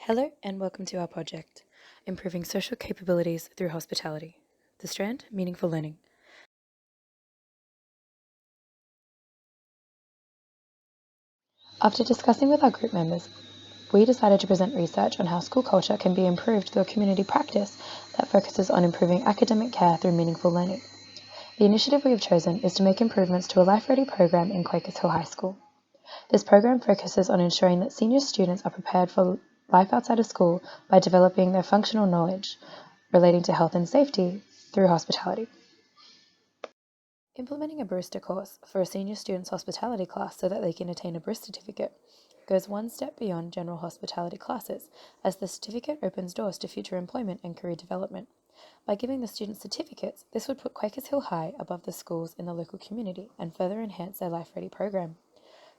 Hello and welcome to our project, Improving Social Capabilities Through Hospitality. The strand, meaningful learning. After discussing with our group members, we decided to present research on how school culture can be improved through a community practice that focuses on improving academic care through meaningful learning. The initiative we have chosen is to make improvements to a Life Ready program in Quakers Hill High School. This program focuses on ensuring that senior students are prepared for life outside of school by developing their functional knowledge relating to health and safety through hospitality. Implementing a barista course for a senior student's hospitality class so that they can attain a barista certificate goes one step beyond general hospitality classes, as the certificate opens doors to future employment and career development. By giving the students certificates, this would put Quakers Hill High above the schools in the local community and further enhance their Life Ready program.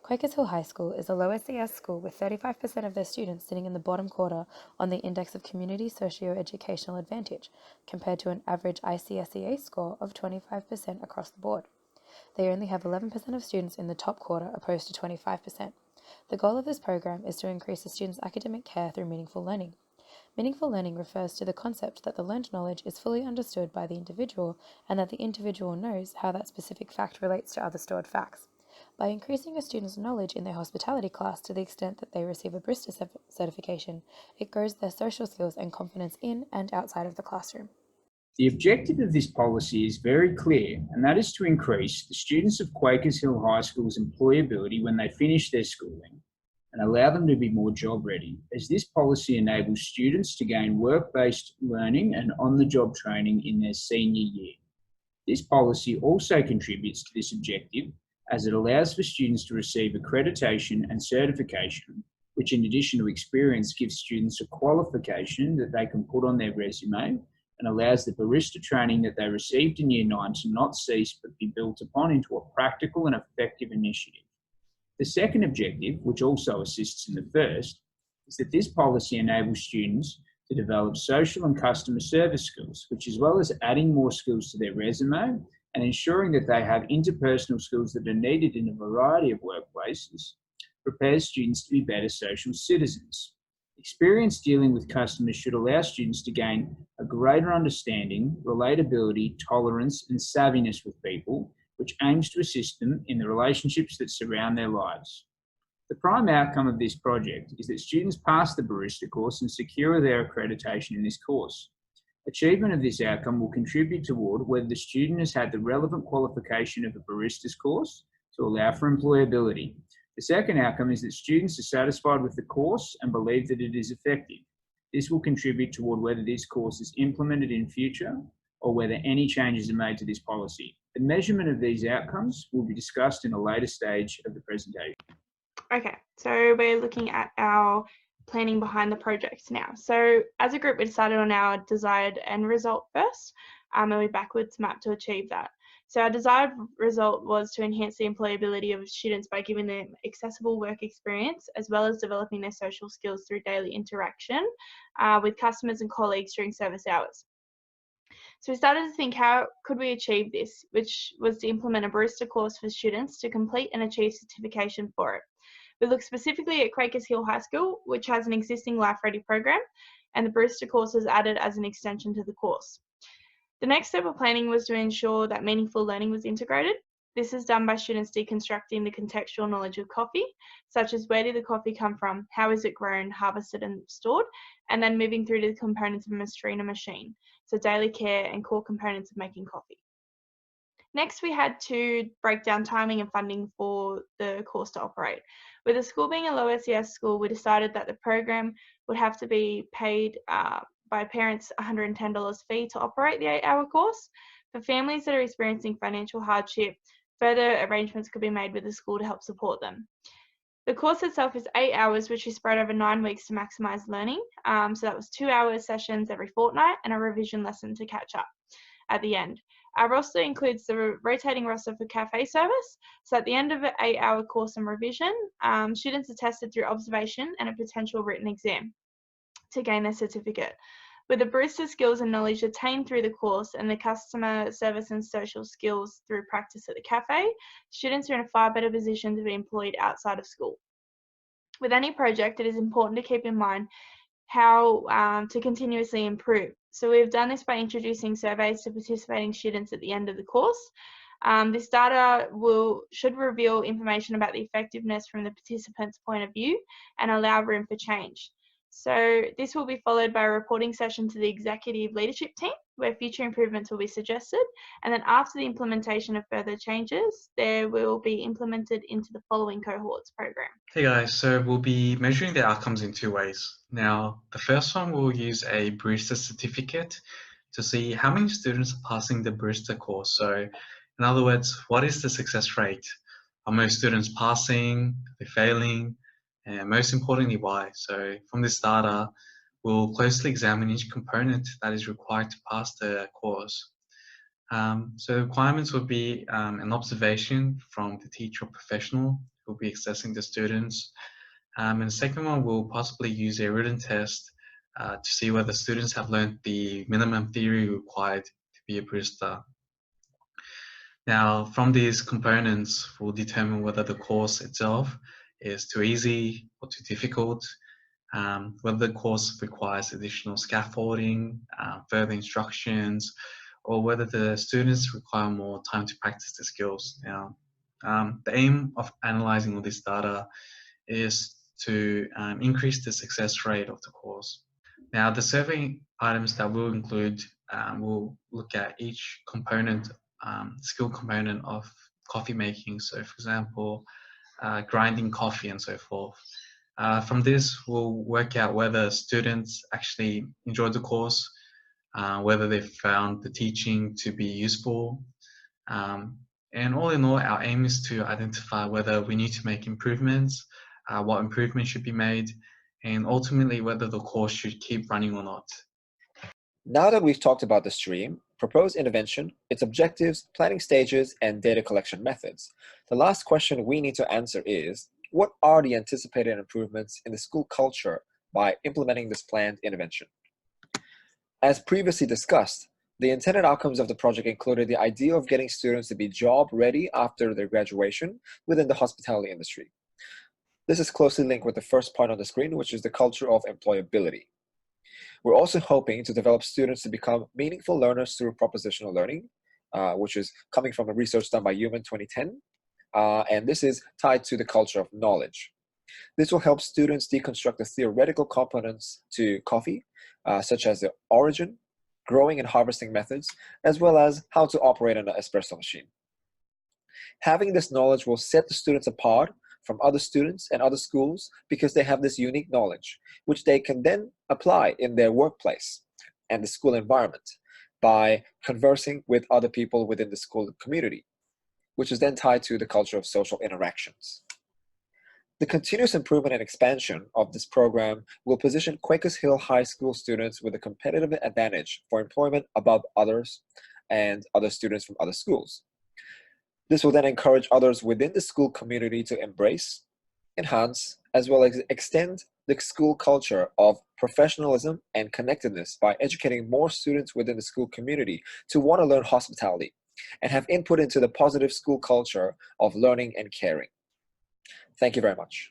Quakers Hill High School is a low SES school with 35% of their students sitting in the bottom quarter on the Index of Community Socio-Educational Advantage, compared to an average ICSEA score of 25% across the board. They only have 11% of students in the top quarter opposed to 25%. The goal of this program is to increase the students' academic care through meaningful learning. Meaningful learning refers to the concept that the learned knowledge is fully understood by the individual and that the individual knows how that specific fact relates to other stored facts. By increasing a student's knowledge in their hospitality class to the extent that they receive a barista certification, it grows their social skills and confidence in and outside of the classroom. The objective of this policy is very clear, and that is to increase the students of Quakers Hill High School's employability when they finish their schooling and allow them to be more job ready, as this policy enables students to gain work-based learning and on-the-job training in their senior year. This policy also contributes to this objective as it allows for students to receive accreditation and certification, which in addition to experience gives students a qualification that they can put on their resume and allows the barista training that they received in Year 9 to not cease but be built upon into a practical and effective initiative. The second objective, which also assists in the first, is that this policy enables students to develop social and customer service skills, which, as well as adding more skills to their resume and ensuring that they have interpersonal skills that are needed in a variety of workplaces, prepares students to be better social citizens. Experience dealing with customers should allow students to gain a greater understanding, relatability, tolerance, and savviness with people, which aims to assist them in the relationships that surround their lives. The prime outcome of this project is that students pass the barista course and secure their accreditation in this course. Achievement of this outcome will contribute toward whether the student has had the relevant qualification of a barista's course to allow for employability. The second outcome is that students are satisfied with the course and believe that it is effective. This will contribute toward whether this course is implemented in future or whether any changes are made to this policy. The measurement of these outcomes will be discussed in a later stage of the presentation. Okay, so we're looking at our planning behind the project now. So as a group, we decided on our desired end result first, and we backwards map to achieve that. So our desired result was to enhance the employability of students by giving them accessible work experience, as well as developing their social skills through daily interaction with customers and colleagues during service hours. So we started to think, how could we achieve this, which was to implement a barista course for students to complete and achieve certification for it. We looked specifically at Quakers Hill High School, which has an existing Life Ready program, and the barista course was added as an extension to the course. The next step of planning was to ensure that meaningful learning was integrated. This is done by students deconstructing the contextual knowledge of coffee, such as where did the coffee come from, how is it grown, harvested and stored, and then moving through to the components of a Mastrina machine, so daily care and core components of making coffee. Next, we had to break down timing and funding for the course to operate. With the school being a low SES school, we decided that the program would have to be paid by parents $110 fee to operate the 8-hour course. For families that are experiencing financial hardship, further arrangements could be made with the school to help support them. The course itself is 8 hours, which is spread over 9 weeks to maximise learning. So that was 2-hour sessions every fortnight and a revision lesson to catch up at the end. Our roster includes the rotating roster for cafe service. So at the end of an 8-hour course and revision, students are tested through observation and a potential written exam to gain their certificate. With the barista skills and knowledge attained through the course and the customer service and social skills through practice at the cafe, students are in a far better position to be employed outside of school. With any project, it is important to keep in mind how to continuously improve. So we've done this by introducing surveys to participating students at the end of the course. This data should reveal information about the effectiveness from the participants' point of view and allow room for change. So this will be followed by a reporting session to the executive leadership team where future improvements will be suggested. And then after the implementation of further changes, they will be implemented into the following cohorts program. Hey guys, so we'll be measuring the outcomes in two ways. Now, the first one, we'll use a barista certificate to see how many students are passing the barista course. So in other words, what is the success rate? Are most students passing? Are they failing? And most importantly, why? So from this data, we'll closely examine each component that is required to pass the course. So the requirements would be an observation from the teacher or professional who will be assessing the students. And the second one, we'll possibly use a written test to see whether students have learned the minimum theory required to be a barista. Now, from these components, we'll determine whether the course itself is too easy or too difficult, whether the course requires additional scaffolding, further instructions, or whether the students require more time to practice the skills. Now, the aim of analyzing all this data is to increase the success rate of the course. Now, the survey items that we'll include, we'll look at each component, skill component of coffee making. So, for example, grinding coffee and so forth. From this, we'll work out whether students actually enjoyed the course, whether they found the teaching to be useful. And all in all, our aim is to identify whether we need to make improvements, what improvements should be made, and ultimately whether the course should keep running or not. Now that we've talked about the stream, proposed intervention, its objectives, planning stages, and data collection methods, the last question we need to answer is, what are the anticipated improvements in the school culture by implementing this planned intervention? As previously discussed, the intended outcomes of the project included the idea of getting students to be job ready after their graduation within the hospitality industry. This is closely linked with the first part on the screen, which is the culture of employability. We're also hoping to develop students to become meaningful learners through propositional learning, which is coming from a research done by Human 2010, and this is tied to the culture of knowledge. This will help students deconstruct the theoretical components to coffee, such as the origin, growing and harvesting methods, as well as how to operate an espresso machine. Having this knowledge will set the students apart from other students and other schools because they have this unique knowledge, which they can then apply in their workplace and the school environment by conversing with other people within the school community, which is then tied to the culture of social interactions. The continuous improvement and expansion of this program will position Quakers Hill High School students with a competitive advantage for employment above others and other students from other schools. This will then encourage others within the school community to embrace, enhance, as well as extend the school culture of professionalism and connectedness by educating more students within the school community to want to learn hospitality and have input into the positive school culture of learning and caring. Thank you very much.